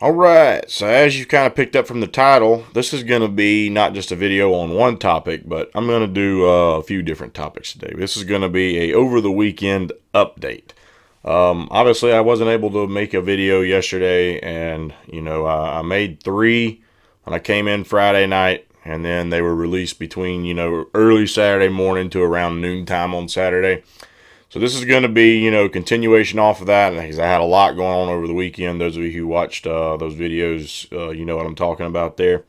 Alright, so as you kind of picked up from the title, this is going to be not just a video on one topic, but I'm going to do a few different topics today. This is going to be a over the weekend update. Obviously, I wasn't able to make a video yesterday, and I made 3 when I came in Friday night, and then they were released between early Saturday morning to around noontime on Saturday. So this is going to be, continuation off of that, because I had a lot going on over the weekend. Those of you who watched those videos, you know what I'm talking about there.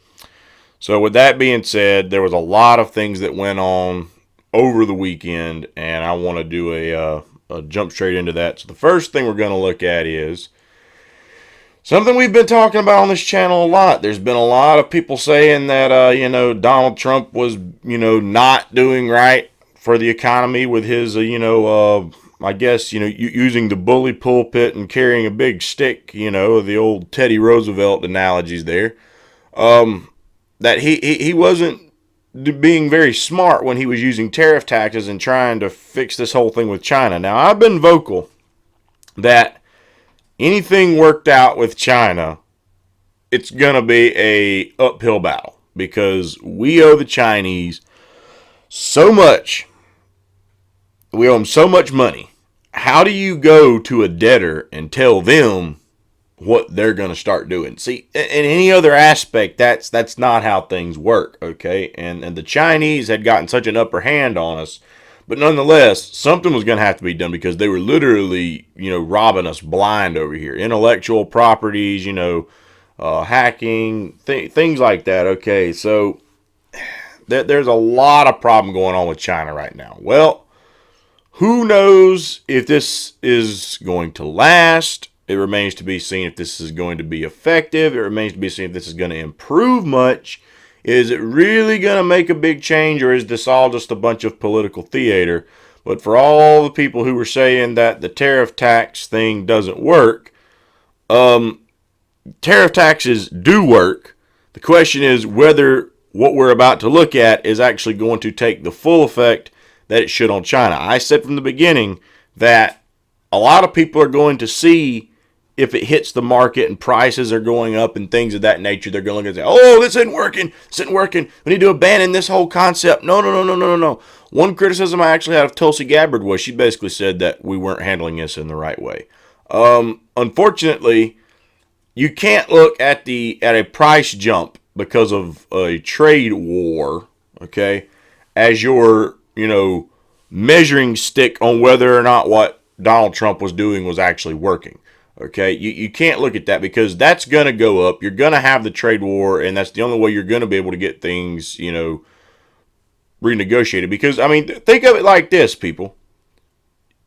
So with that being said, there was a lot of things that went on over the weekend, and I want to do a jump straight into that. So the first thing we're going to look at is something we've been talking about on this channel a lot. There's been a lot of people saying that, Donald Trump was, not doing right for the economy with his, I guess, using the bully pulpit and carrying a big stick, the old Teddy Roosevelt analogies there. That he wasn't being very smart when he was using tariff taxes and trying to fix this whole thing with China. Now, I've been vocal that anything worked out with China, it's going to be a uphill battle because we owe the Chinese so much. We owe them so much money. How do you go to a debtor and tell them what they're going to start doing? See, in any other aspect, that's not how things work, okay? And the Chinese had gotten such an upper hand on us, but nonetheless, something was going to have to be done because they were literally, robbing us blind over here. Intellectual properties, hacking, things like that, okay? So there's a lot of problem going on with China right now. Well, who knows if this is going to last? It remains to be seen if this is going to be effective. It remains to be seen if this is going to improve much. Is it really going to make a big change, or is this all just a bunch of political theater? But for all the people who were saying that the tariff tax thing doesn't work, tariff taxes do work. The question is whether what we're about to look at is actually going to take the full effect that it should on China. I said from the beginning that a lot of people are going to see if it hits the market and prices are going up and things of that nature. They're going to look and say, oh, this isn't working. This isn't working. We need to abandon this whole concept. No. One criticism I actually had of Tulsi Gabbard was she basically said that we weren't handling this in the right way. Unfortunately, you can't look at a price jump because of a trade war, okay, as your measuring stick on whether or not what Donald Trump was doing was actually working. Okay, you can't look at that because that's going to go up. You're going to have the trade war, and that's the only way you're going to be able to get things, renegotiated. Because, think of it like this, people.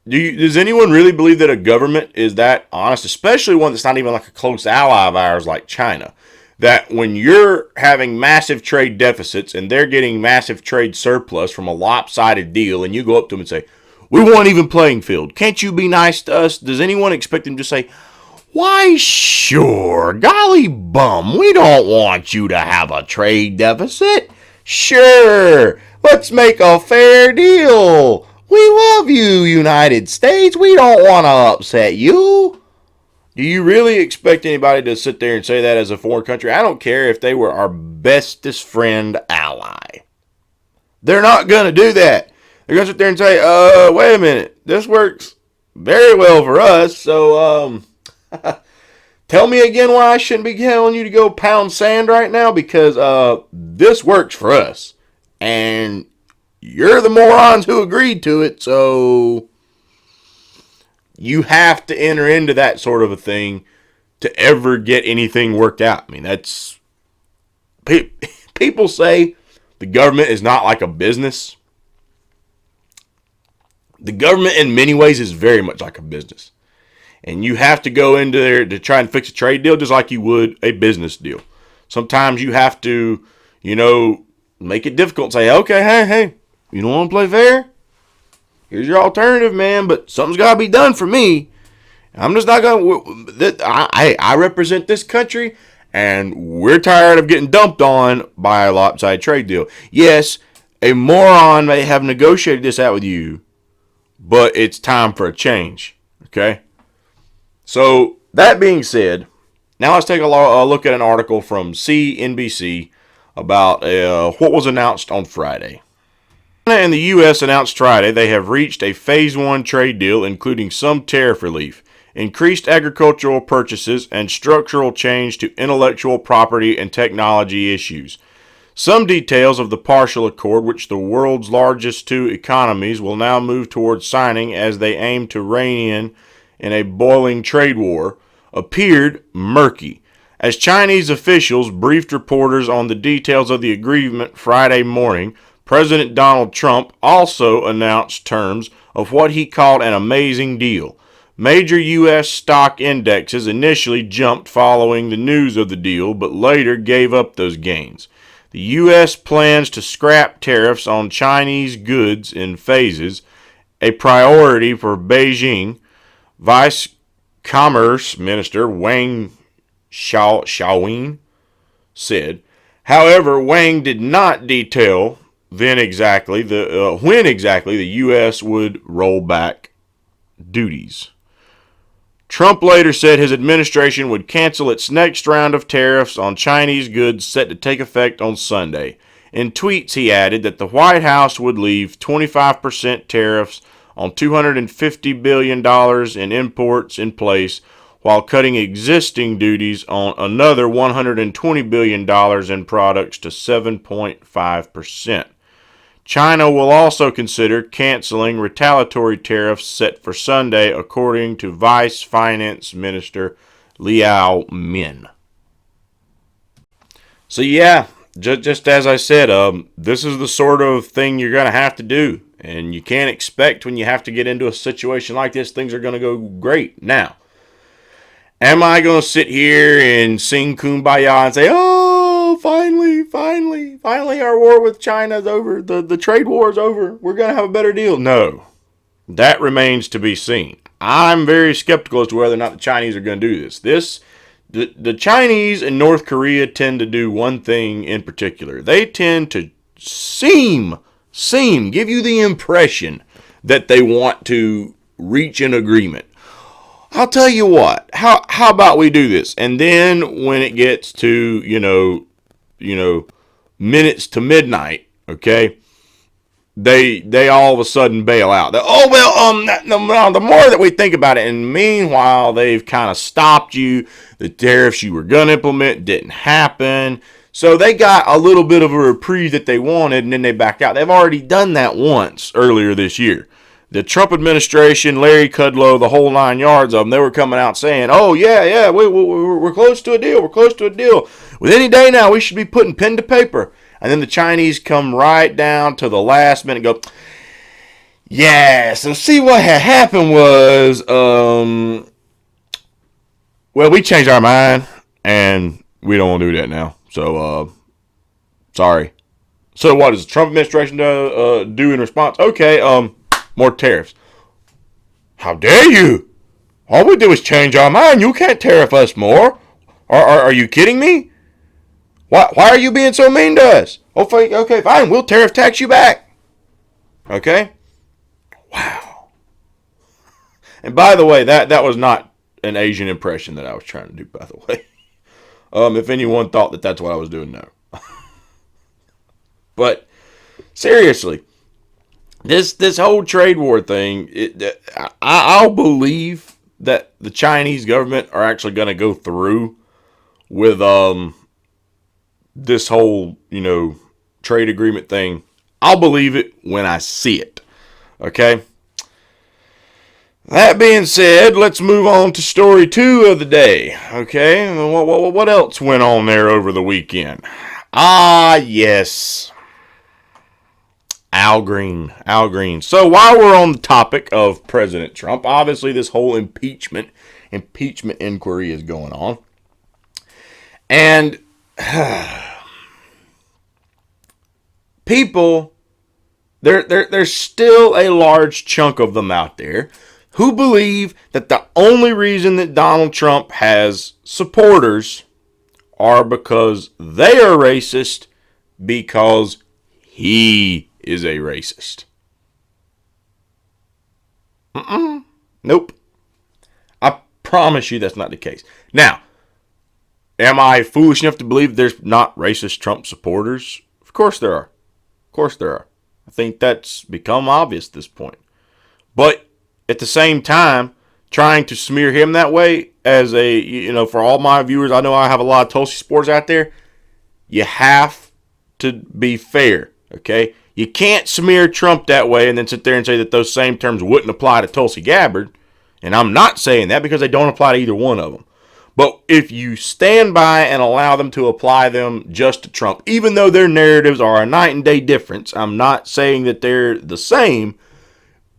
Does anyone really believe that a government is that honest, especially one that's not even like a close ally of ours like China? That when you're having massive trade deficits and they're getting massive trade surplus from a lopsided deal, and you go up to them and say, we want an even playing field. Can't you be nice to us? Does anyone expect them to say, why, sure, golly bum, we don't want you to have a trade deficit. Sure, let's make a fair deal. We love you, United States. We don't want to upset you. Do you really expect anybody to sit there and say that as a foreign country? I don't care if they were our bestest friend ally. They're not going to do that. They're going to sit there and say, wait a minute. This works very well for us. So tell me again why I shouldn't be telling you to go pound sand right now, because this works for us. And you're the morons who agreed to it, so you have to enter into that sort of a thing to ever get anything worked out. That's... People say the government is not like a business. The government in many ways is very much like a business. And you have to go into there to try and fix a trade deal just like you would a business deal. Sometimes you have to, make it difficult. Say, okay, hey, you don't want to play fair? Here's your alternative, man, but something's got to be done for me. I'm just not going to... I represent this country, and we're tired of getting dumped on by a lopsided trade deal. Yes, a moron may have negotiated this out with you, but it's time for a change, okay? So, that being said, Now let's take a look at an article from CNBC about what was announced on Friday. China and the U.S. announced Friday they have reached a Phase 1 trade deal, including some tariff relief, increased agricultural purchases, and structural change to intellectual property and technology issues. Some details of the partial accord, which the world's largest two economies will now move towards signing as they aim to rein in a boiling trade war, appeared murky. As Chinese officials briefed reporters on the details of the agreement Friday morning, President Donald Trump also announced terms of what he called an amazing deal. Major U.S. stock indexes initially jumped following the news of the deal, but later gave up those gains. The U.S. plans to scrap tariffs on Chinese goods in phases, a priority for Beijing. Vice Commerce Minister Wang Xiaowing said. However, Wang did not detail when exactly the U.S. would roll back duties. Trump later said his administration would cancel its next round of tariffs on Chinese goods set to take effect on Sunday. In tweets, he added that the White House would leave 25% tariffs on $250 billion in imports in place, while cutting existing duties on another $120 billion in products to 7.5%. China will also consider canceling retaliatory tariffs set for Sunday, according to Vice Finance Minister Liao Min. So yeah, just as I said, this is the sort of thing you're going to have to do. And you can't expect when you have to get into a situation like this, things are going to go great. Now, am I going to sit here and sing Kumbaya and say, oh, finally, our war with China is over. The trade war is over. We're going to have a better deal. No, that remains to be seen. I'm very skeptical as to whether or not the Chinese are going to do this. The Chinese and North Korea tend to do one thing in particular. They tend to give you the impression that they want to reach an agreement. I'll tell you what, how about we do this? And then when it gets to, minutes to midnight, okay, they all of a sudden bail out. The more that we think about it, and meanwhile, they've kind of stopped you. The tariffs you were going to implement didn't happen. So they got a little bit of a reprieve that they wanted, and then they back out. They've already done that once earlier this year. The Trump administration, Larry Kudlow, the whole 9 yards of them, they were coming out saying, oh, yeah, we're close to a deal. We're close to a deal. With any day now, we should be putting pen to paper. And then the Chinese come right down to the last minute and go, yeah, so see what had happened was, we changed our mind, and we don't want to do that now. So, sorry. So what does the Trump administration do in response? Okay, more tariffs. How dare you? All we do is change our mind. You can't tariff us more. Are you kidding me? Why are you being so mean to us? Okay, fine. We'll tariff tax you back. Okay? Wow. And by the way, that was not an Asian impression that I was trying to do, by the way. If anyone thought that that's what I was doing, no. But seriously, this whole trade war thing, I'll believe that the Chinese government are actually going to go through with this whole, trade agreement thing. I'll believe it when I see it. Okay? That being said, let's move on to story 2 of the day. Okay? What else went on there over the weekend? Ah, yes. Al Green. So while we're on the topic of President Trump, obviously this whole impeachment inquiry is going on. And people, there's still a large chunk of them out there who believe that the only reason that Donald Trump has supporters are because they are racist, because he is a racist. Nope. I promise you that's not the case. Now, Am I foolish enough to believe there's not racist Trump supporters? Of course there are. Of course there are. I think that's become obvious at this point. But at the same time, trying to smear him that way as for all my viewers, I know I have a lot of Tulsi supporters out there. You have to be fair, okay? You can't smear Trump that way and then sit there and say that those same terms wouldn't apply to Tulsi Gabbard. And I'm not saying that because they don't apply to either one of them. But if you stand by and allow them to apply them just to Trump, even though their narratives are a night and day difference, I'm not saying that they're the same,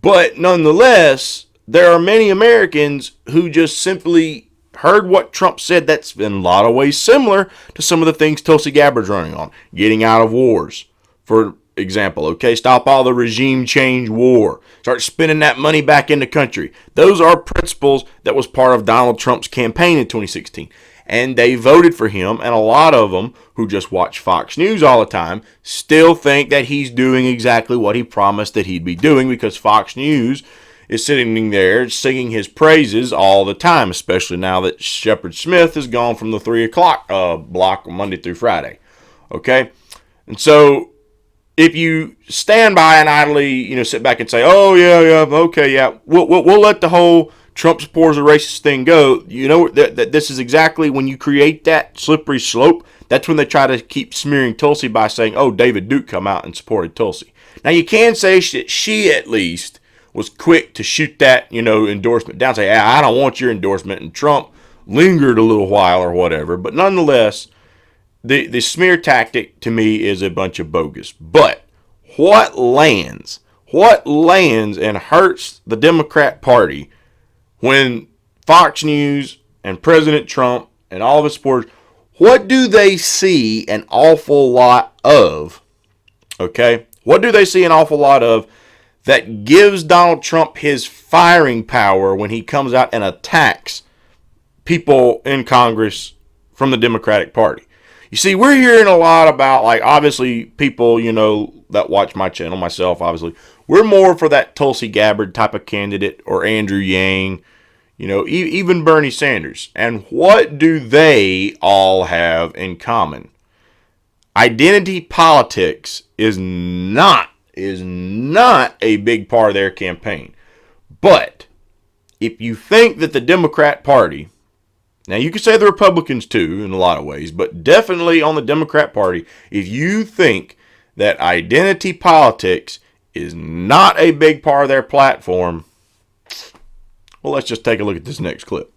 but nonetheless, there are many Americans who just simply heard what Trump said that's in a lot of ways similar to some of the things Tulsi Gabbard's running on. Getting out of wars, for example, okay? Stop all the regime change war. Start spending that money back in the country. Those are principles that was part of Donald Trump's campaign in 2016. And they voted for him, and a lot of them who just watch Fox News all the time still think that he's doing exactly what he promised that he'd be doing, because Fox News is sitting there singing his praises all the time, especially now that Shepard Smith has gone from the 3 o'clock block Monday through Friday. Okay? And so if you stand by and idly, sit back and say, oh, yeah, okay, yeah, we'll let the whole Trump supporters a racist thing go, that this is exactly when you create that slippery slope, that's when they try to keep smearing Tulsi by saying, oh, David Duke come out and supported Tulsi. Now, you can say that she at least was quick to shoot that, endorsement down, say, I don't want your endorsement, and Trump lingered a little while or whatever. But nonetheless, the smear tactic to me is a bunch of bogus. But what lands and hurts the Democrat Party when Fox News and President Trump and all of his supporters, what do they see an awful lot of? Okay? What do they see an awful lot of that gives Donald Trump his firing power when he comes out and attacks people in Congress from the Democratic Party? You see, we're hearing a lot about, obviously, people, that watch my channel, myself, obviously, we're more for that Tulsi Gabbard type of candidate, or Andrew Yang, even Bernie Sanders. And what do they all have in common? Identity politics is not a big part of their campaign. But if you think that the Democrat Party, now you could say the Republicans too in a lot of ways, but definitely on the Democrat Party, if you think that identity politics is not a big part of their platform, well, let's just take a look at this next clip.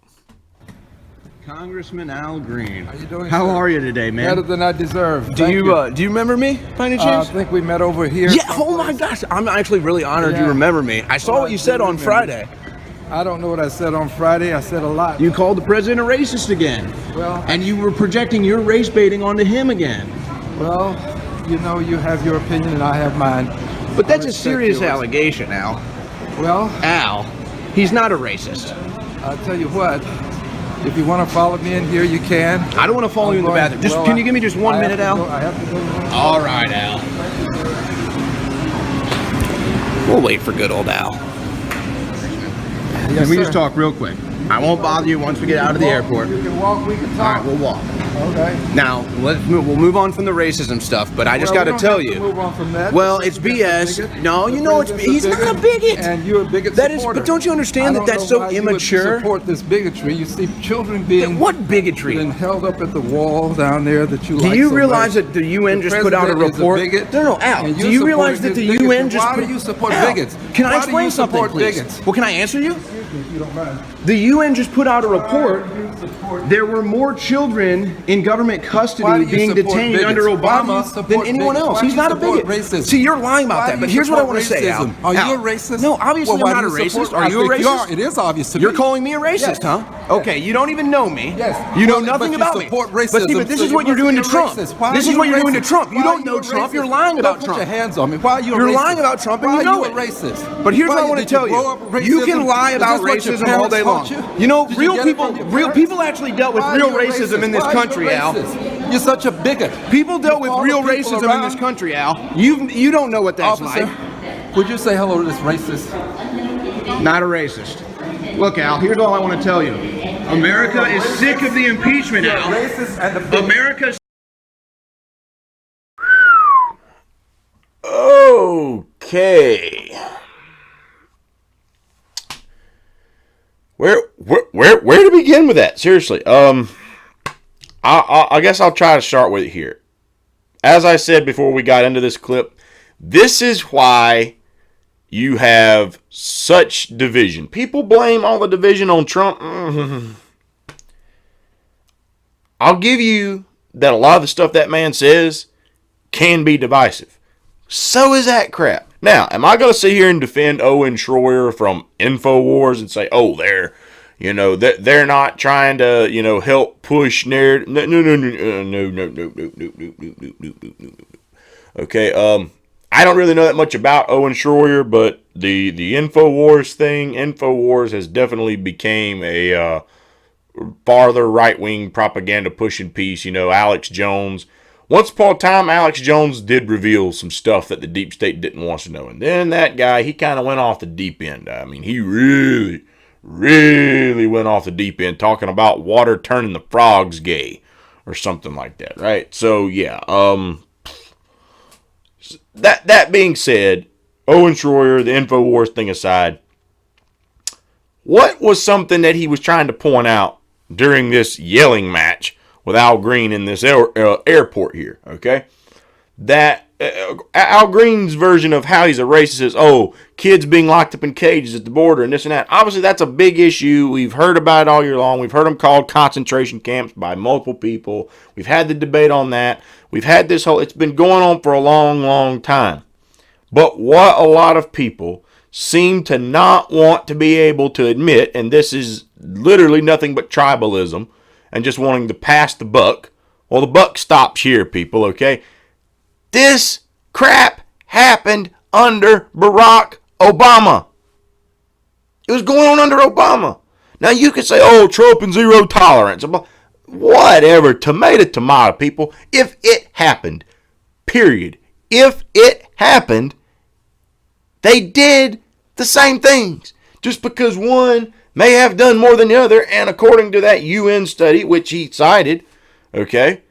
Congressman Al Green. How you doing, How sir? are you today, man? Better than I deserve. Do you remember me by any chance? I think we met over here. Yeah. Oh my gosh, I'm actually really honored you remember me. I saw what you said on Friday. I don't know what I said on Friday. I said a lot. You called the president a racist again. Well, and you were projecting your race baiting onto him again. Well, you have your opinion and I have mine. But that's a serious allegation, Al. Well, Al, he's not a racist. I'll tell you what. If you want to follow me in here, you can. I don't want to follow you in the bathroom. Can you give me just 1 minute, Al? I have to go. All right, Al. We'll wait for good old Al. Yes, Can we sir. just talk real quick? I won't bother you once we get out of the airport. You can walk, we can All talk. right, we'll walk. Okay. Now, we'll move on from the racism stuff, but I just got to tell you. Move on from that. Well, it's BS. No, he's not a bigot. And you're a bigot That is, supporter. but don't you understand that that's so immature? You support this bigotry. You see children being What bigotry? being held up at the wall down there that you like. Do you so realize much. that the UN The just put out a president is report? bigot, No, Al. and Do you're you realize that supporting the his UN bigotry. just Why put? do you support Al, bigots? Can I Why do explain you something, support please? bigots? Well, can I answer you? Excuse me if you don't mind. The UN just put out a report. Why do you support- There were more children in government Why custody do you being support detained bigots? under Why do you Obama support than anyone bigots? else. Why do He's you not a support bigot. racism? See, you're lying about Why that. do But you here's what I support want to say, Al. racism? Are you Al. a racist? No, obviously Well, why I'm not do a you racist. support- Are you I a think you racist? are. It is obvious to me. You're calling me a racist, Yes. huh? Okay, you don't even know me. Yes. You know Well, nothing but you about me. support But Steve, racism, this so is you what you're must doing be to a Trump. racist. Why This are is you what a you're doing to racist? Trump. You Why don't are know a Trump. racist? You're lying about Don't Trump. Put your hands on me. Why are you a You're racist? lying about Trump, and Why you are know you it. a racist? But here's what I Why want to did you tell grow you. up racism? You can lie Is about this what your racism all parents day long. taught you? You know, Did you real get it people, from your real parents? people actually dealt with Why are real you a racism racist? in this Why are you a country, Al. racist? You're such a bigot. People dealt with You follow real people racism in around? this country, Al. You don't know what that's Officer, like. would you say hello to this racist? Not a racist. Look, Al, here's all I want to tell you. America is sick of the impeachment now. America's Okay. Where to begin with that? Seriously. I guess I'll try to start with it here. As I said before we got into this clip, this is why you have such division. People blame all the division on Trump. I'll give you that a lot of the stuff that man says can be divisive. So is that crap. Now, am I going to sit here and defend Owen Schroyer from InfoWars and say, oh, they're not trying to, help push narrative? No. Okay, I don't really know that much about Owen Schroyer, but the InfoWars has definitely became a farther right-wing propaganda pushing piece. Alex Jones. Once upon a time, Alex Jones did reveal some stuff that the deep state didn't want us to know. And then that guy, he kind of went off the deep end. I mean, he really went off the deep end talking about water turning the frogs gay or something like that, right? So, yeah. That being said, Owen Schroyer, the InfoWars thing aside, what was something that he was trying to point out during this yelling match with Al Green in this airport here, okay? That Al Green's version of how he's a racist is, kids being locked up in cages at the border and this and that. Obviously, that's a big issue. We've heard about it all year long. We've heard them called concentration camps by multiple people. We've had the debate on that. We've had it's been going on for a long, long time. But what a lot of people seem to not want to be able to admit, and this is literally nothing but tribalism, and just wanting to pass the buck. Well, the buck stops here, people, okay? This crap happened under Barack Obama. It was going on under Obama. Now, you could say, Trump and zero tolerance. Whatever. Tomato, people. If it happened, period. If it happened, they did the same things. Just because one may have done more than the other, and according to that UN study, which he cited, okay,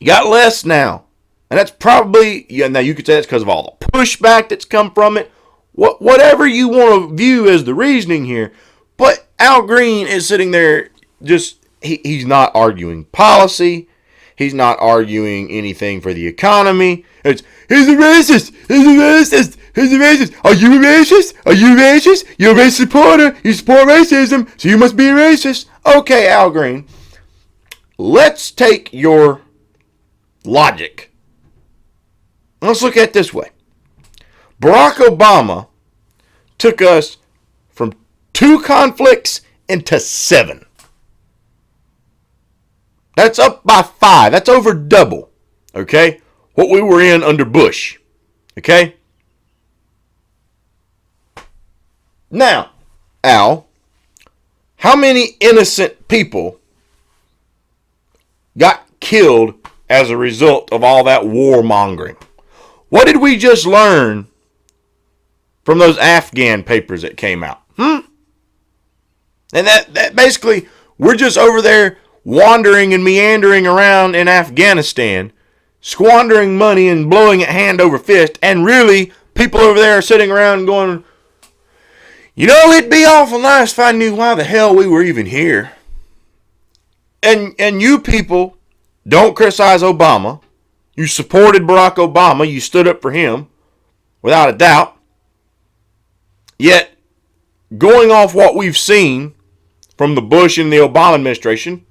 you got less now. And that's probably, now you could say that's because of all the pushback that's come from it. Whatever you want to view as the reasoning here. But Al Green is sitting there he's not arguing policy. He's not arguing anything for the economy. He's a racist. He's a racist. He's a racist. Are you a racist? Are you a racist? You're a racist supporter. You support racism, so you must be a racist. Okay, Al Green. Let's take your logic. Let's look at it this way. Barack Obama took us from 2 conflicts into 7. That's up by 5. That's over double. Okay? What we were in under Bush. Okay? Now, Al, how many innocent people got killed as a result of all that warmongering? What did we just learn from those Afghan papers that came out? And that basically, we're just over there wandering and meandering around in Afghanistan, squandering money and blowing it hand over fist, and really, people over there are sitting around going, it'd be awful nice if I knew why the hell we were even here. And you people don't criticize Obama. You supported Barack Obama. You stood up for him, without a doubt. Yet, going off what we've seen from the Bush and the Obama administration,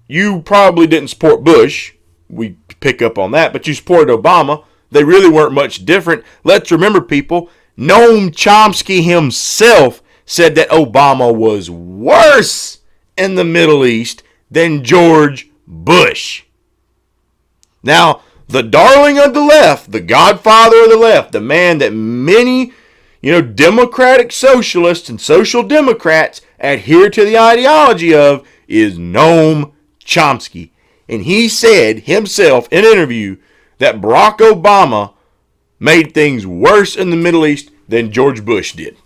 you probably didn't support Bush. We pick up on that. But you supported Obama. They really weren't much different. Let's remember, people, Noam Chomsky himself said that Obama was worse in the Middle East than George Bush. Now, the darling of the left, the godfather of the left, the man that many, democratic socialists and social democrats adhere to the ideology of, is Noam Chomsky. And he said himself in an interview that Barack Obama made things worse in the Middle East than George Bush did.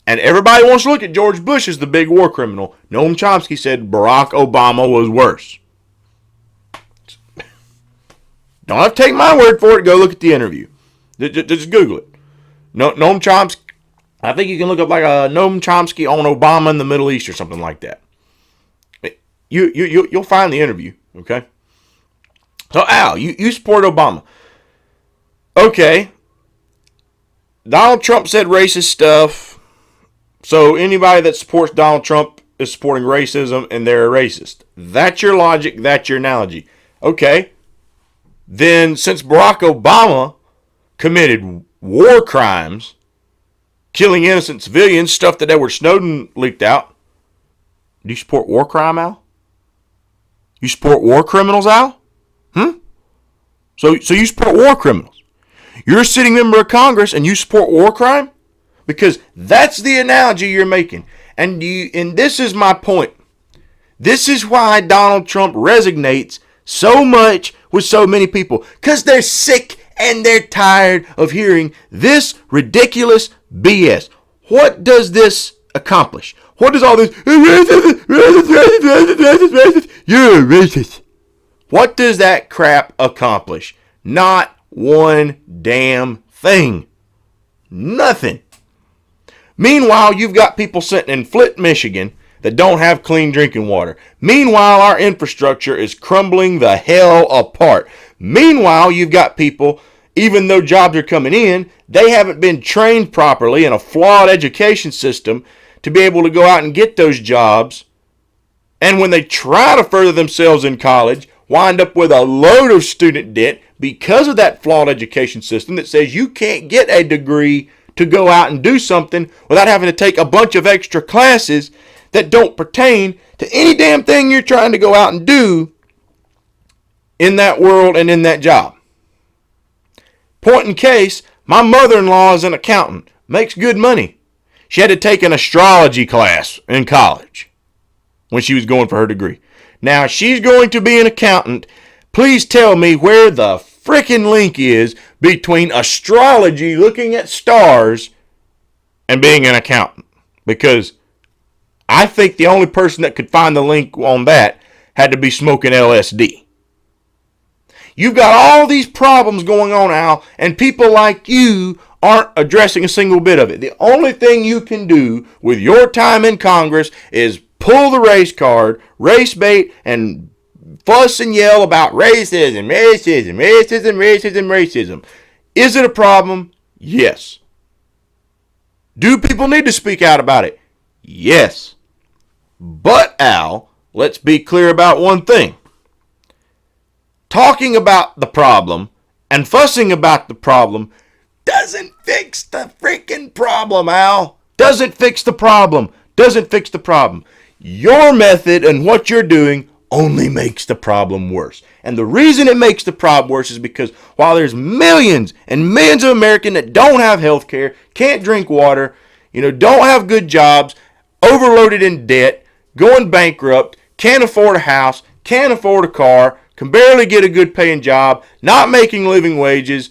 And everybody wants to look at George Bush as the big war criminal. Noam Chomsky said Barack Obama was worse. Don't have to take my word for it. Go look at the interview. Just Google it. Noam Chomsky. I think you can look up like a Noam Chomsky on Obama in the Middle East or something like that. You'll find the interview, okay? So, Al, you support Obama. Okay. Donald Trump said racist stuff. So, anybody that supports Donald Trump is supporting racism and they're a racist. That's your logic. That's your analogy. Okay. Then, since Barack Obama committed war crimes, killing innocent civilians, stuff that Edward Snowden leaked out, do you support war crime, Al? You support war criminals, Al? So you support war criminals. You're a sitting member of Congress and you support war crime? Because that's the analogy you're making. And this is my point. This is why Donald Trump resonates so much with so many people. Because they're sick and they're tired of hearing this ridiculous BS. What does this accomplish? What does all this you're a racist? What does that crap accomplish? Not one damn thing. Nothing. Meanwhile, you've got people sitting in Flint, Michigan that don't have clean drinking water. Meanwhile, our infrastructure is crumbling the hell apart. Meanwhile, you've got people, even though jobs are coming in, they haven't been trained properly in a flawed education system to be able to go out and get those jobs. And when they try to further themselves in college, wind up with a load of student debt because of that flawed education system that says you can't get a degree to go out and do something without having to take a bunch of extra classes that don't pertain to any damn thing you're trying to go out and do in that world and in that job. Point in case, my mother-in-law is an accountant, makes good money. She had to take an astrology class in college when she was going for her degree. Now, she's going to be an accountant. Please tell me where the frickin' link is between astrology, looking at stars, and being an accountant. Because I think the only person that could find the link on that had to be smoking LSD. You've got all these problems going on, Al, and people like you aren't addressing a single bit of it. The only thing you can do with your time in Congress is pull the race card, race bait, and fuss and yell about racism, racism, racism, racism, racism. Is it a problem? Yes. Do people need to speak out about it? Yes. But, Al, let's be clear about one thing. Talking about the problem and fussing about the problem doesn't fix the freaking problem, Al. Doesn't fix the problem. Doesn't fix the problem. Your method and what you're doing only makes the problem worse. And the reason it makes the problem worse is because while there's millions and millions of Americans that don't have health care, can't drink water, don't have good jobs, overloaded in debt, going bankrupt, can't afford a house, can't afford a car, can barely get a good paying job, not making living wages,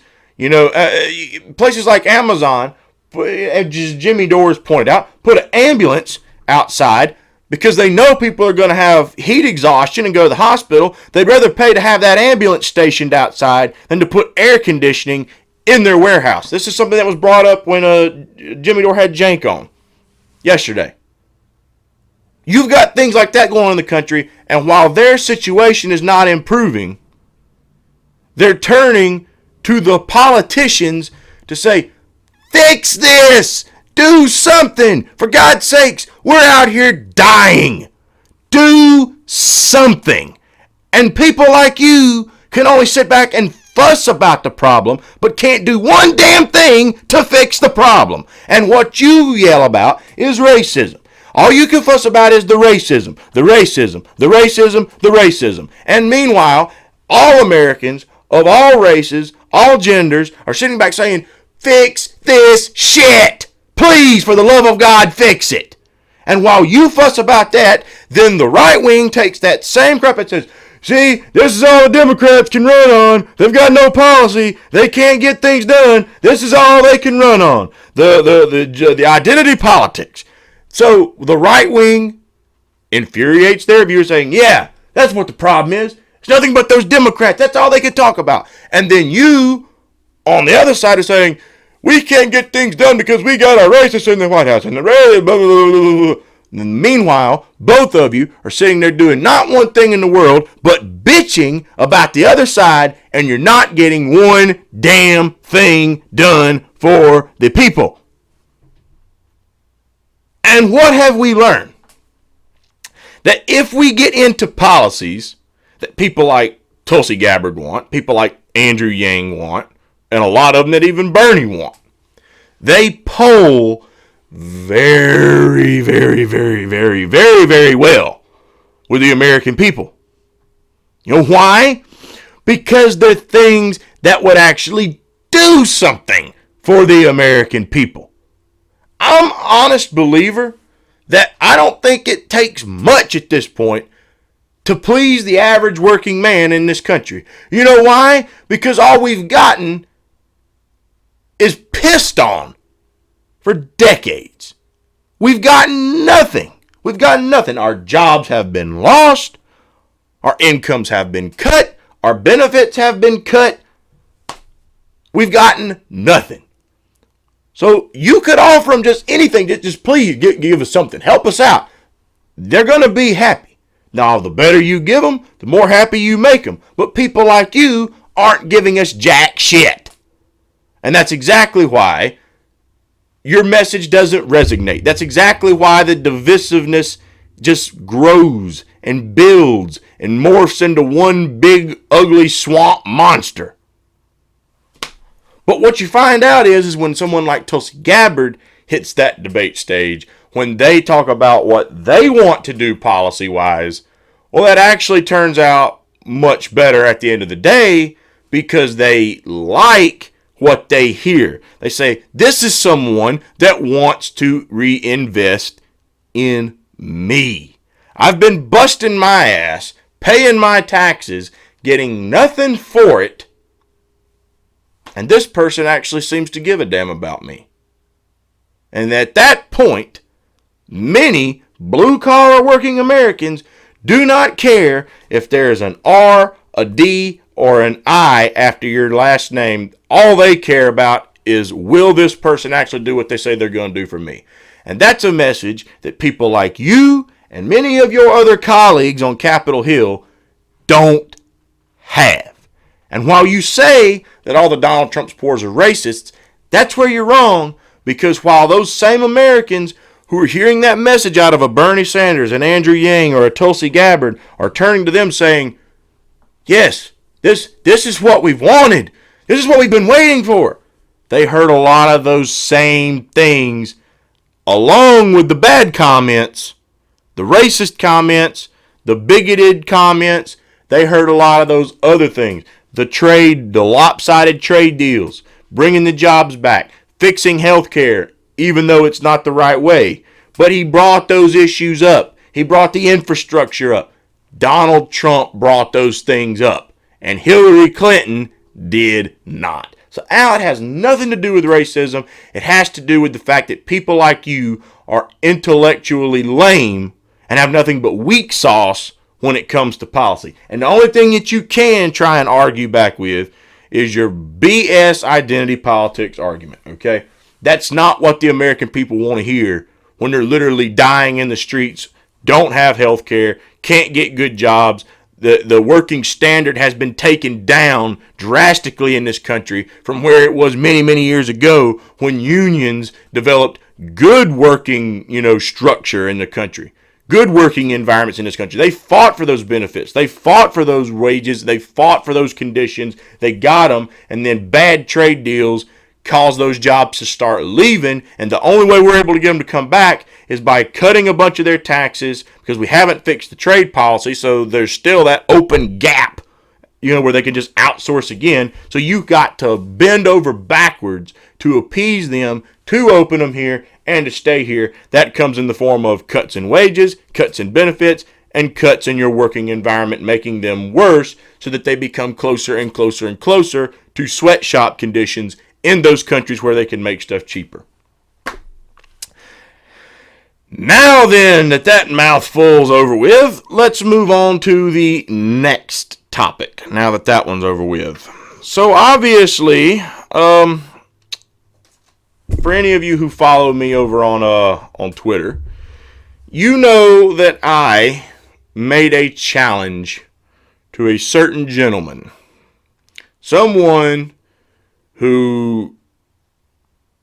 places like Amazon, as Jimmy Dores pointed out, put an ambulance outside because they know people are going to have heat exhaustion and go to the hospital. They'd rather pay to have that ambulance stationed outside than to put air conditioning in their warehouse. This is something that was brought up when Jimmy Dore had Cenk on yesterday. You've got things like that going on in the country, and while their situation is not improving, they're turning to the politicians to say, fix this! Do something! For God's sakes, we're out here dying! Do something! And people like you can only sit back and fuss about the problem, but can't do one damn thing to fix the problem. And what you yell about is racism. All you can fuss about is the racism, the racism, the racism, the racism. And meanwhile, all Americans of all races, all genders are sitting back saying, fix this shit. Please, for the love of God, fix it. And while you fuss about that, then the right wing takes that same crap and says, see, this is all the Democrats can run on. They've got no policy. They can't get things done. This is all they can run on. the identity politics. So the right wing infuriates their viewers saying, yeah, that's what the problem is. It's nothing but those Democrats. That's all they can talk about. And then you, on the other side, are saying, we can't get things done because we got a racist in the White House. And the blah, blah, blah, blah. And meanwhile, both of you are sitting there doing not one thing in the world, but bitching about the other side, and you're not getting one damn thing done for the people. And what have we learned? That if we get into policies that people like Tulsi Gabbard want, people like Andrew Yang want, and a lot of them that even Bernie want, they poll very, very, very, very, very, very well with the American people. You know why? Because they're things that would actually do something for the American people. I'm an honest believer that I don't think it takes much at this point to please the average working man in this country. You know why? Because all we've gotten is pissed on for decades. We've gotten nothing. We've gotten nothing. Our jobs have been lost. Our incomes have been cut. Our benefits have been cut. We've gotten nothing. So you could offer them just anything. Just please give us something. Help us out. They're going to be happy. Now, the better you give them, the more happy you make them. But people like you aren't giving us jack shit. And that's exactly why your message doesn't resonate. That's exactly why the divisiveness just grows and builds and morphs into one big, ugly swamp monster. But what you find out is when someone like Tulsi Gabbard hits that debate stage, when they talk about what they want to do policy-wise, well, that actually turns out much better at the end of the day because they like what they hear. They say, this is someone that wants to reinvest in me. I've been busting my ass, paying my taxes, getting nothing for it, and this person actually seems to give a damn about me. And at that point, many blue-collar working Americans do not care if there's an R, a D, or an I after your last name. All they care about is, will this person actually do what they say they're going to do for me? And that's a message that people like you and many of your other colleagues on Capitol Hill don't have. And while you say that all the Donald Trump supporters are racists, that's where you're wrong, because while those same Americans who are hearing that message out of a Bernie Sanders, an Andrew Yang, or a Tulsi Gabbard are turning to them saying, yes, this is what we've wanted. This is what we've been waiting for. They heard a lot of those same things along with the bad comments, the racist comments, the bigoted comments. They heard a lot of those other things. The lopsided trade deals, bringing the jobs back, fixing health care, even though it's not the right way. But he brought those issues up. He brought the infrastructure up. Donald Trump brought those things up. And Hillary Clinton did not. So, Al, it has nothing to do with racism. It has to do with the fact that people like you are intellectually lame and have nothing but weak sauce when it comes to policy. And the only thing that you can try and argue back with is your BS identity politics argument, okay? That's not what the American people want to hear when they're literally dying in the streets, don't have health care, can't get good jobs. The working standard has been taken down drastically in this country from where it was many, many years ago when unions developed good working, structure in the country. Good working environments in this country. They fought for those benefits. They fought for those wages. They fought for those conditions. They got them, and then bad trade deals caused those jobs to start leaving, and the only way we're able to get them to come back is by cutting a bunch of their taxes because we haven't fixed the trade policy, so there's still that open gap, where they can just outsource again. So you've got to bend over backwards to appease them, to open them here, and to stay here. That comes in the form of cuts in wages, cuts in benefits, and cuts in your working environment, making them worse so that they become closer and closer and closer to sweatshop conditions in those countries where they can make stuff cheaper. Now then, that mouthful's over with, let's move on to the next topic. Now that one's over with. So obviously, for any of you who follow me over on Twitter, you know that I made a challenge to a certain gentleman. Someone who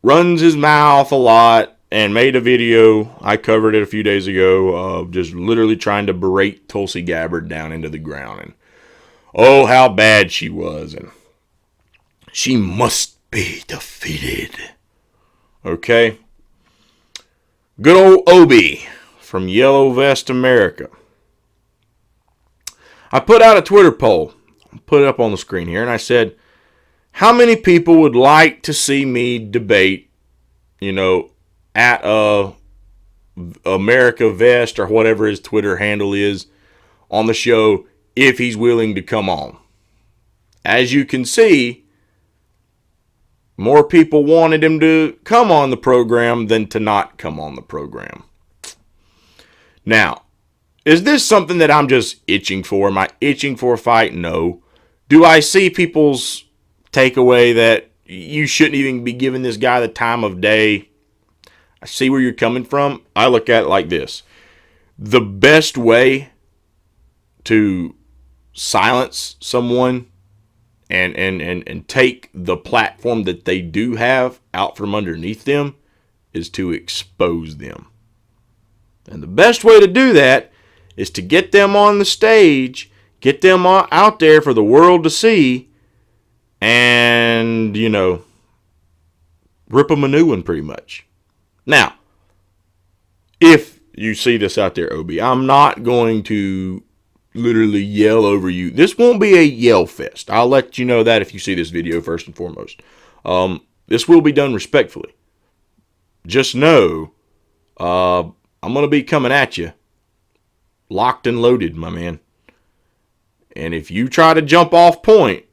runs his mouth a lot and made a video, I covered it a few days ago, of just literally trying to berate Tulsi Gabbard down into the ground. And oh, how bad she was. And she must be defeated. Okay? Good old Obi from Yellow Vest America. I put out a Twitter poll. Put it up on the screen here. And I said, how many people would like to see me debate, at America Vest or whatever his Twitter handle is on the show if he's willing to come on? As you can see, more people wanted him to come on the program than to not come on the program. Now, is this something that I'm just itching for? Am I itching for a fight? No. Do I see people's takeaway that you shouldn't even be giving this guy the time of day? I see where you're coming from. I look at it like this. The best way to silence someone and take the platform that they do have out from underneath them is to expose them. And the best way to do that is to get them on the stage, get them out there for the world to see, and, rip them a new one pretty much. Now, if you see this out there, Obi, I'm not going to literally yell over you. This won't be a yell fest. I'll let you know that if you see this video first and foremost. This will be done respectfully. Just know, I'm going to be coming at you locked and loaded, my man. And if you try to jump off point,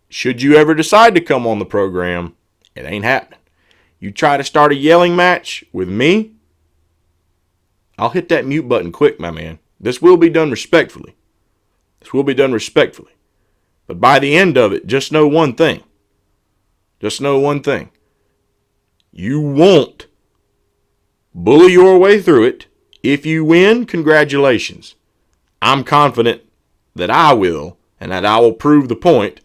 should you ever decide to come on the program, it ain't happening. You try to start a yelling match with me, I'll hit that mute button quick, my man. This will be done respectfully. But by the end of it, just know one thing. You won't bully your way through it. If you win, congratulations. I'm confident that I will, and that I will prove the point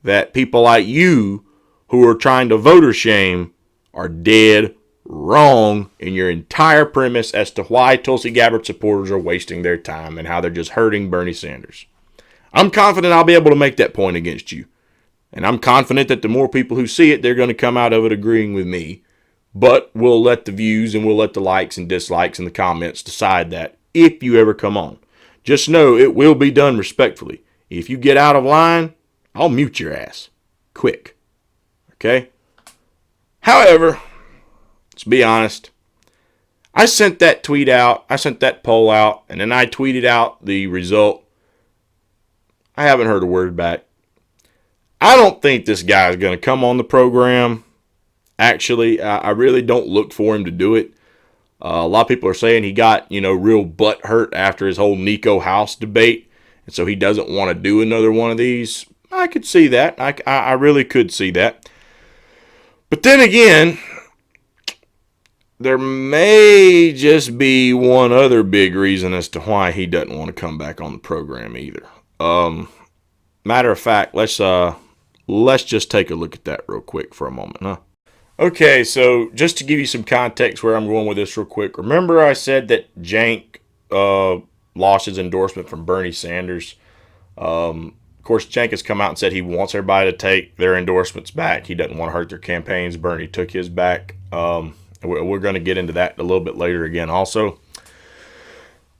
that people like you who are trying to voter shame are dead wrong in your entire premise as to why Tulsi Gabbard supporters are wasting their time and how they're just hurting Bernie Sanders. I'm confident I'll be able to make that point against you. And I'm confident that the more people who see it, they're going to come out of it agreeing with me. But we'll let the views and we'll let the likes and dislikes and the comments decide that if you ever come on. Just know it will be done respectfully. If you get out of line, I'll mute your ass. Quick. Okay? However, let's be honest. I sent that tweet out. I sent that poll out. And then I tweeted out the result. I haven't heard a word back. I don't think this guy is going to come on the program. Actually, I really don't look for him to do it. A lot of people are saying he got, real butt hurt after his whole Nico House debate. And so he doesn't want to do another one of these. I could see that. I really could see that. But then again, there may just be one other big reason as to why he doesn't want to come back on the program either. Matter of fact, let's just take a look at that real quick for a moment, huh? Okay, so just to give you some context where I'm going with this real quick. Remember I said that Cenk lost his endorsement from Bernie Sanders. Of course, Cenk has come out and said he wants everybody to take their endorsements back. He doesn't want to hurt their campaigns. Bernie took his back. We're going to get into that a little bit later again also.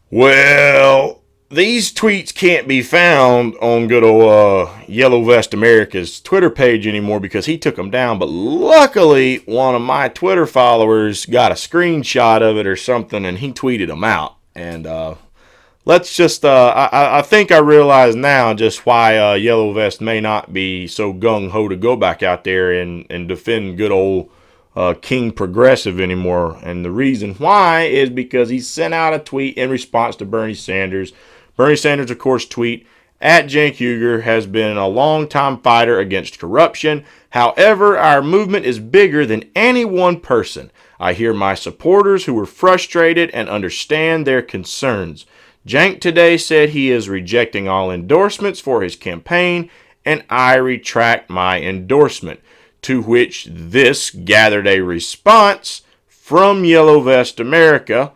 Well, these tweets can't be found on good old Yellow Vest America's Twitter page anymore because he took them down. But luckily, one of my Twitter followers got a screenshot of it or something, and he tweeted them out. And let's just, I think I realize now just why Yellow Vest may not be so gung-ho to go back out there and defend good old King Progressive anymore. And the reason why is because he sent out a tweet in response to Bernie Sanders. Bernie Sanders, of course, tweet at Cenk has been a long-time fighter against corruption. However, our movement is bigger than any one person. I hear my supporters who are frustrated and understand their concerns. Cenk today said he is rejecting all endorsements for his campaign, and I retract my endorsement. To which this gathered a response from Yellow Vest America.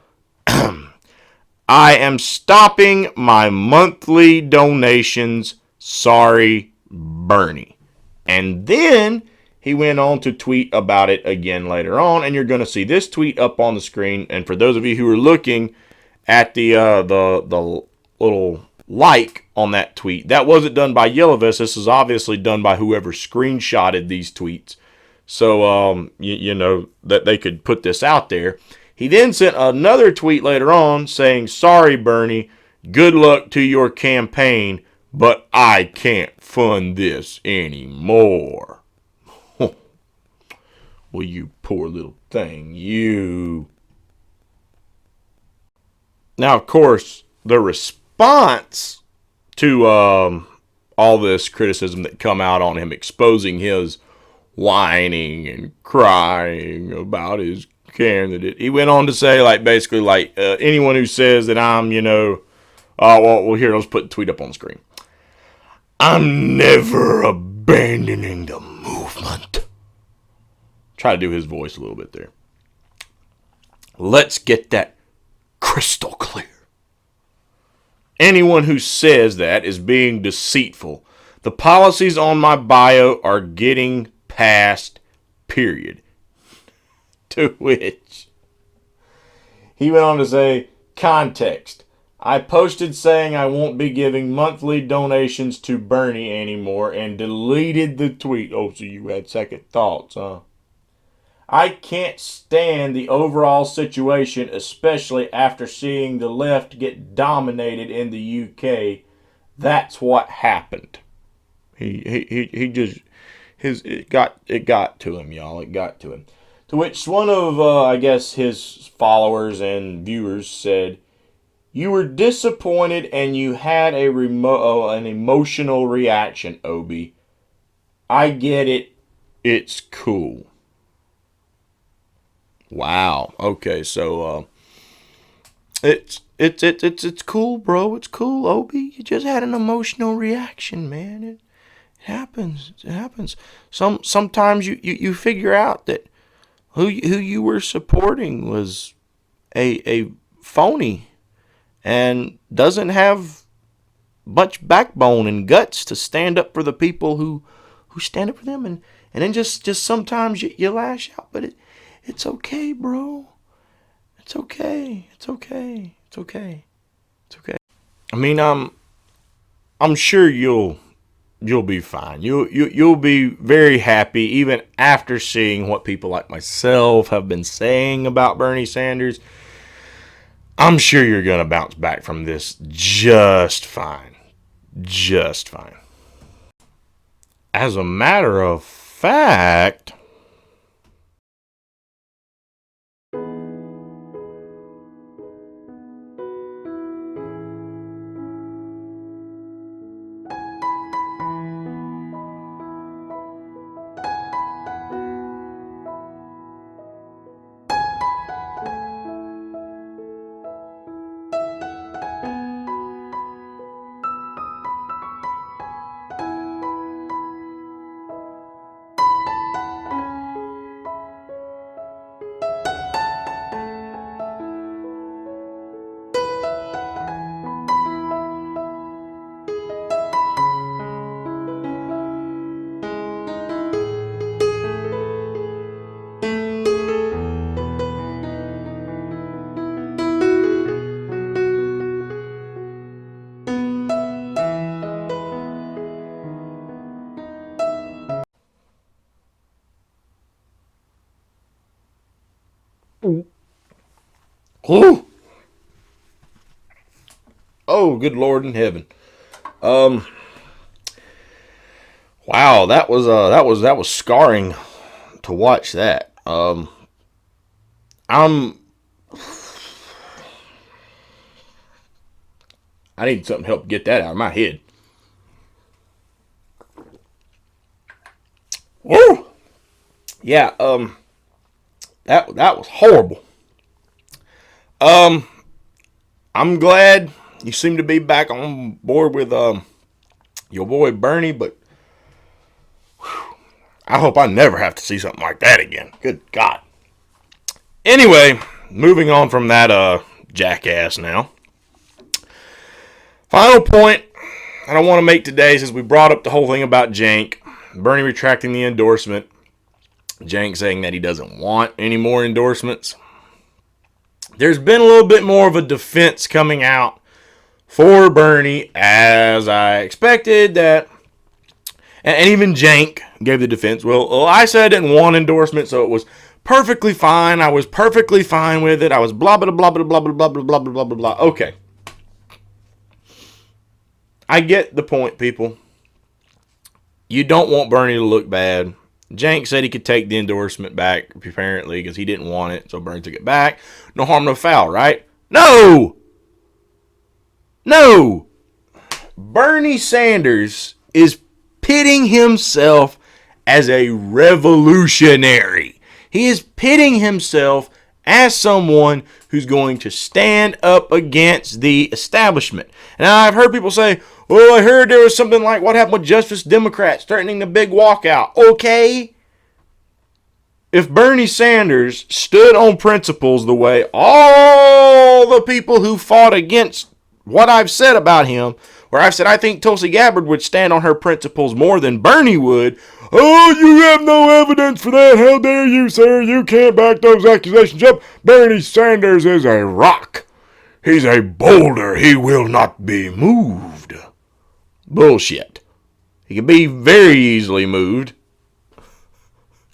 I am stopping my monthly donations. Sorry, Bernie. And then he went on to tweet about it again later on, and you're going to see this tweet up on the screen. And for those of you who are looking at the little like on that tweet, that wasn't done by Yellow Vest. This is obviously done by whoever screenshotted these tweets. So, you know, that they could put this out there. He then sent another tweet later on saying, sorry, Bernie, good luck to your campaign, but I can't fund this anymore. Well, you poor little thing, you. Now, of course, the response to all this criticism that come out on him, exposing his whining and crying about his candidate, he went on to say, like, basically, like, anyone who says that I'm, you know, well, here, let's put the tweet up on the screen. I'm never abandoning the movement. Try to do his voice a little bit there. Let's get that crystal clear. Anyone who says that is being deceitful. The policies on my bio are getting passed, period. To which he went on to say, context. I posted saying I won't be giving monthly donations to Bernie anymore and deleted the tweet. Oh, so you had second thoughts, huh? I can't stand the overall situation, especially after seeing the left get dominated in the UK. That's what happened. He just it got to him, y'all. It got to him. To which one of I guess his followers and viewers said, "You were disappointed and you had an emotional reaction, Obi. I get it. It's cool." Wow. Okay, so it's cool, bro. It's cool, Obi. You just had an emotional reaction, man. It happens. It happens. Sometimes you figure out that who you were supporting was a phony and doesn't have much backbone and guts to stand up for the people who stand up for them, and then just sometimes you lash out, but it's okay, bro. It's okay. It's okay. It's okay. It's okay. I mean, I'm sure you'll be fine. You'll be very happy even after seeing what people like myself have been saying about Bernie Sanders. I'm sure you're going to bounce back from this just fine. Just fine. As a matter of fact, oh, good Lord in heaven. Wow, that was scarring to watch that. I'm I need something to help get that out of my head. Woo! Yeah, that was horrible. I'm glad you seem to be back on board with your boy Bernie, but I hope I never have to see something like that again. Good God. Anyway, moving on from that jackass now. Final point that I want to make today, since we brought up the whole thing about Cenk, Bernie retracting the endorsement, Cenk saying that he doesn't want any more endorsements. There's been a little bit more of a defense coming out for Bernie, as I expected, that, and even Cenk gave the defense. Well, I said I didn't want endorsement, so it was perfectly fine. I was perfectly fine with it. I was blah, blah, blah, blah, blah, blah, blah, blah, blah, blah, blah, blah. Okay. I get the point, people. You don't want Bernie to look bad. Cenk said he could take the endorsement back, apparently, because he didn't want it, so Bernie took it back. No harm, no foul, right? No! No! Bernie Sanders is pitting himself as a revolutionary. He is pitting himself as someone who's going to stand up against the establishment. And I've heard people say, well, I heard there was something like what happened with Justice Democrats threatening the big walkout. Okay. If Bernie Sanders stood on principles the way all the people who fought against what I've said about him, where I've said I think Tulsi Gabbard would stand on her principles more than Bernie would. Oh, you have no evidence for that. How dare you, sir? You can't back those accusations up. Bernie Sanders is a rock. He's a boulder. He will not be moved. Bullshit. He can be very easily moved.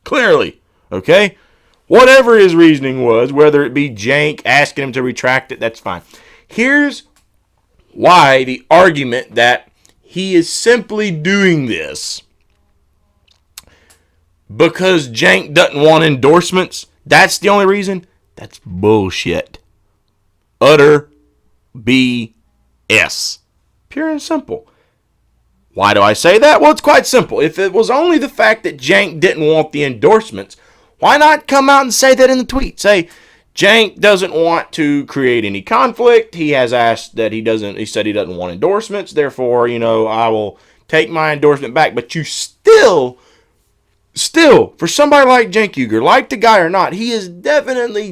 Clearly. Okay? Whatever his reasoning was, whether it be Cenk asking him to retract it, that's fine. Here's why the argument that he is simply doing this because Cenk doesn't want endorsements, that's the only reason, that's bullshit. Utter BS. Pure and simple. Why do I say that? Well, it's quite simple. If it was only the fact that Cenk didn't want the endorsements, why not come out and say that in the tweet? Say, Cenk doesn't want to create any conflict. He has asked that he said he doesn't want endorsements. Therefore, I will take my endorsement back. But you still, for somebody like Cenk Uygur, like the guy or not, he has definitely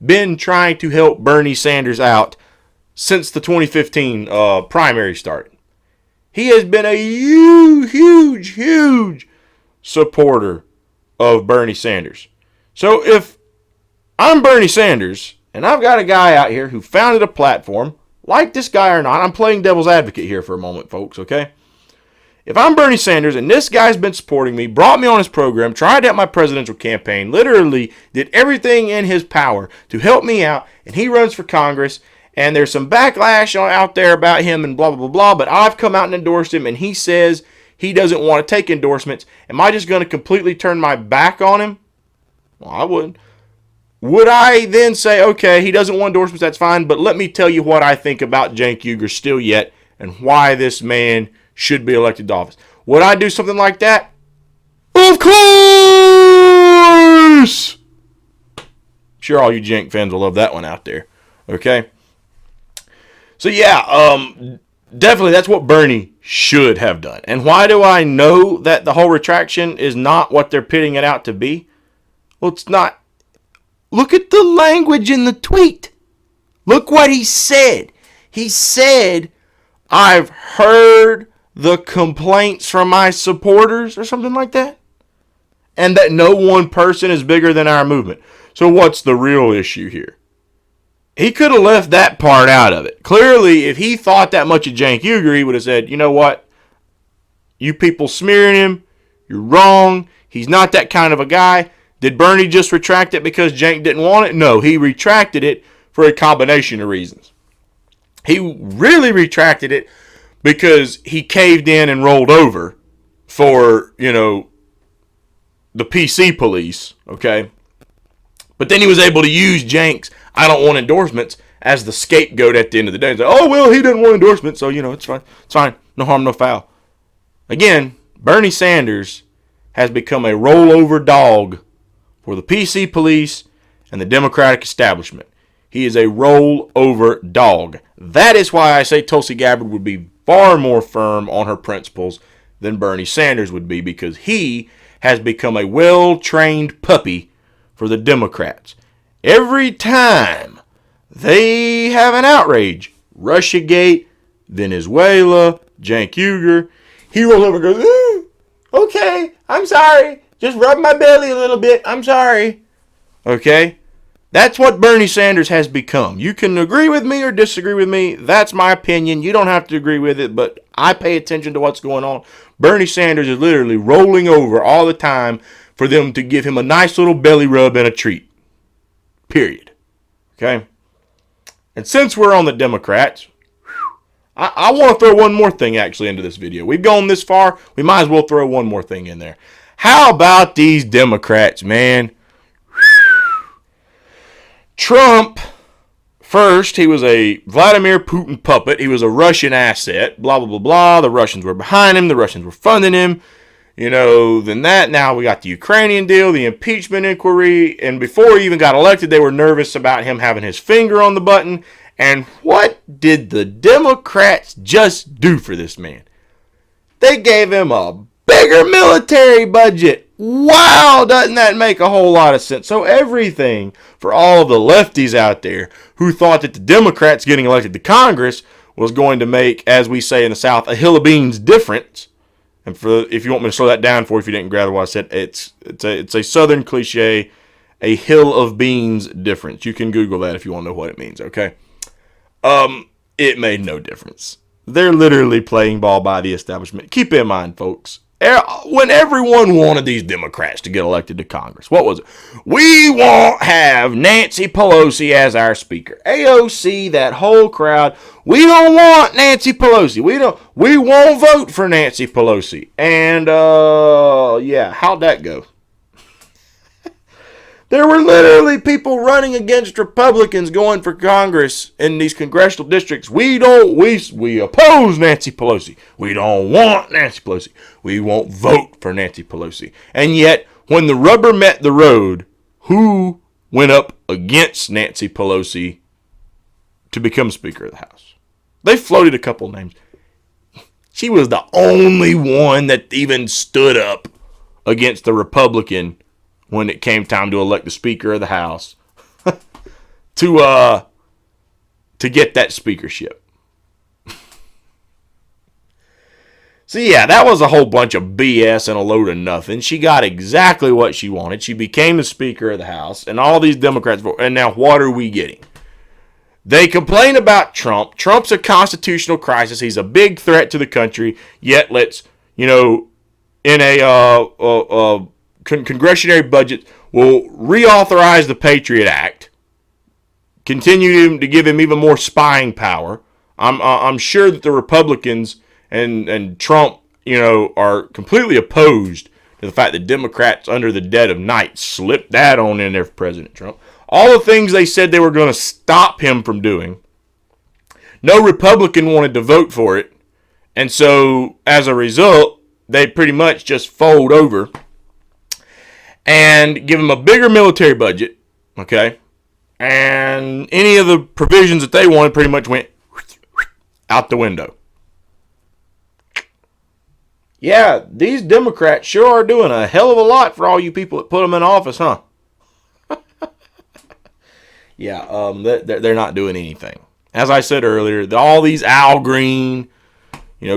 been trying to help Bernie Sanders out since the 2015 primary started. He has been a huge supporter of Bernie Sanders. So if I'm Bernie Sanders and I've got a guy out here who founded a platform, like this guy or not, I'm playing devil's advocate here for a moment, folks, okay? If I'm Bernie Sanders and this guy's been supporting me, brought me on his program, tried out my presidential campaign, literally did everything in his power to help me out, and he runs for Congress, and there's some backlash out there about him and blah, blah, blah, blah, but I've come out and endorsed him, and he says he doesn't want to take endorsements. Am I just going to completely turn my back on him? Well, I wouldn't. Would I then say, okay, he doesn't want endorsements, that's fine, but let me tell you what I think about Cenk Uygur still yet and why this man should be elected to office? Would I do something like that? Of course! Sure, all you Cenk fans will love that one out there. Okay? So yeah, definitely that's what Bernie should have done. And why do I know that the whole retraction is not what they're pitting it out to be? Well, it's not. Look at the language in the tweet. Look what he said. He said, I've heard the complaints from my supporters or something like that. And that no one person is bigger than our movement. So what's the real issue here? He could have left that part out of it. Clearly, if he thought that much of Cenk Uygur, he would have said, you know what? You people smearing him, you're wrong. He's not that kind of a guy. Did Bernie just retract it because Cenk didn't want it? No, he retracted it for a combination of reasons. He really retracted it because he caved in and rolled over for, the PC police, okay? But then he was able to use Cenk's "I don't want endorsements" as the scapegoat at the end of the day. He's like, oh, well, he doesn't want endorsements, so, it's fine. It's fine. No harm, no foul. Again, Bernie Sanders has become a rollover dog for the PC police and the Democratic establishment. He is a rollover dog. That is why I say Tulsi Gabbard would be far more firm on her principles than Bernie Sanders would be, because he has become a well-trained puppy for the Democrats. Every time they have an outrage, Russiagate, Venezuela, Cenk, he rolls over and goes, okay, I'm sorry. Just rub my belly a little bit. I'm sorry. Okay? That's what Bernie Sanders has become. You can agree with me or disagree with me. That's my opinion. You don't have to agree with it, but I pay attention to what's going on. Bernie Sanders is literally rolling over all the time for them to give him a nice little belly rub and a treat. Period. Okay? And since we're on the Democrats, I want to throw one more thing actually into this video. We've gone this far, we might as well throw one more thing in there. How about these Democrats, man? Trump, first, he was a Vladimir Putin puppet. He was a Russian asset, blah, blah, blah, blah. The Russians were behind him. The Russians were funding him. Then that, now we got the Ukrainian deal, the impeachment inquiry, and before he even got elected, they were nervous about him having his finger on the button. And what did the Democrats just do for this man? They gave him a bigger military budget. Wow, doesn't that make a whole lot of sense? So everything for all of the lefties out there who thought that the Democrats getting elected to Congress was going to make, as we say in the South, a hill of beans difference. And if you want me to slow that down for you, if you didn't grab what I said, it's a Southern cliche, a hill of beans difference. You can Google that if you want to know what it means, okay? It made no difference. They're literally playing ball by the establishment. Keep in mind, folks, when everyone wanted these Democrats to get elected to Congress, what was it? We won't have Nancy Pelosi as our speaker. AOC, that whole crowd, we don't want Nancy Pelosi. We won't vote for Nancy Pelosi. And, yeah, how'd that go? There were literally people running against Republicans going for Congress in these congressional districts. We oppose Nancy Pelosi. We don't want Nancy Pelosi. We won't vote for Nancy Pelosi. And yet, when the rubber met the road, who went up against Nancy Pelosi to become Speaker of the House? They floated a couple names. She was the only one that even stood up against the Republican when it came time to elect the Speaker of the House to get that speakership. So yeah, that was a whole bunch of BS and a load of nothing. She got exactly what she wanted. She became the Speaker of the House, and all these Democrats vote. And now what are we getting? They complain about Trump. Trump's a constitutional crisis. He's a big threat to the country. Yet let's, in a congressional budget, will reauthorize the Patriot Act, continue to give him even more spying power. I'm sure that the Republicans and Trump, are completely opposed to the fact that Democrats under the dead of night slipped that on in there for President Trump. All the things they said they were going to stop him from doing, no Republican wanted to vote for it. And so, as a result, they pretty much just fold over and give him a bigger military budget, okay? And any of the provisions that they wanted pretty much went out the window. Yeah, these Democrats sure are doing a hell of a lot for all you people that put them in office, huh? Yeah, they're not doing anything. As I said earlier, all these Al Green,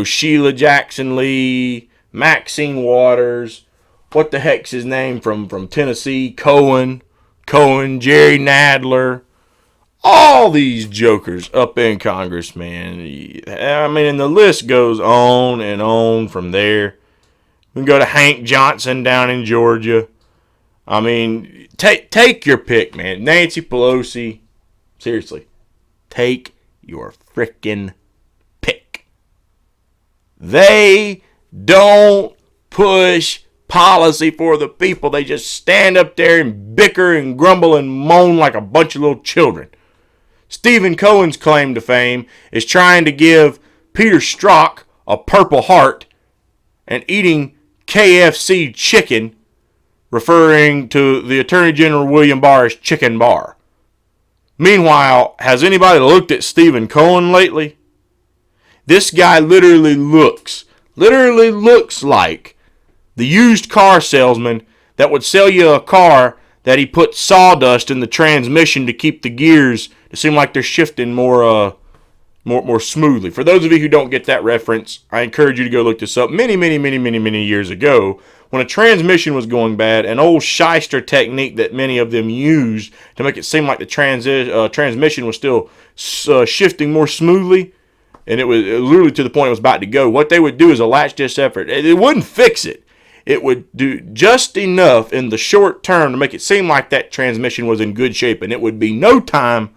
Sheila Jackson Lee, Maxine Waters, what the heck's his name from Tennessee, Cohen, Jerry Nadler, all these jokers up in Congress, man. I mean, and the list goes on and on from there. We can go to Hank Johnson down in Georgia. I mean, take your pick, man. Nancy Pelosi, seriously, take your frickin' pick. They don't push policy for the people. They just stand up there and bicker and grumble and moan like a bunch of little children. Stephen Cohen's claim to fame is trying to give Peter Strzok a Purple Heart and eating KFC chicken, referring to the Attorney General William Barr's chicken bar. Meanwhile, has anybody looked at Stephen Cohen lately? This guy literally looks like the used car salesman that would sell you a car that he put sawdust in the transmission to keep the gears to seem like they're shifting more smoothly. For those of you who don't get that reference, I encourage you to go look this up. Many years ago, when a transmission was going bad, an old shyster technique that many of them used to make it seem like the transmission was still shifting more smoothly, and it was literally to the point it was about to go. What they would do is a latch-ditch effort. It wouldn't fix it. It would do just enough in the short term to make it seem like that transmission was in good shape, and it would be no time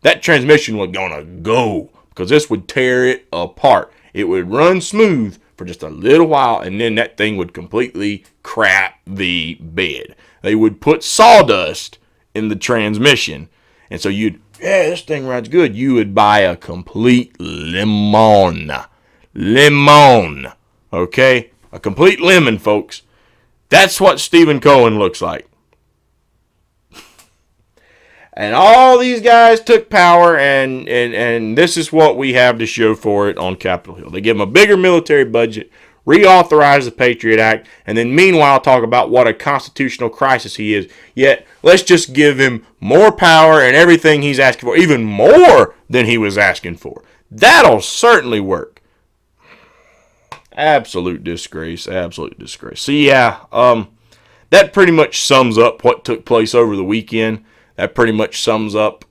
that transmission was going to go, because this would tear it apart. It would run smooth for just a little while, and then that thing would completely crap the bed. They would put sawdust in the transmission, and so this thing runs good. You would buy a complete lemon, okay? A complete lemon, folks. That's what Stephen Cohen looks like. And all these guys took power, and this is what we have to show for it on Capitol Hill. They give him a bigger military budget, reauthorize the Patriot Act, and then meanwhile talk about what a constitutional crisis he is. Yet, let's just give him more power and everything he's asking for, even more than he was asking for. That'll certainly work. Absolute disgrace. So yeah, that pretty much sums up what took place over the weekend. That pretty much sums up,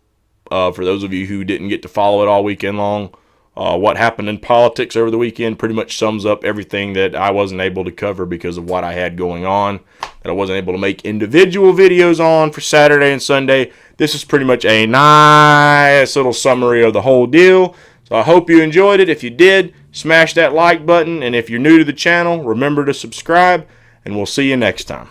for those of you who didn't get to follow it all weekend long, what happened in politics over the weekend. Pretty much sums up everything that I wasn't able to cover because of what I had going on, that I wasn't able to make individual videos on for Saturday and Sunday. This is pretty much a nice little summary of the whole deal. So I hope you enjoyed it. If you did, smash that like button. And if you're new to the channel, remember to subscribe. And we'll see you next time.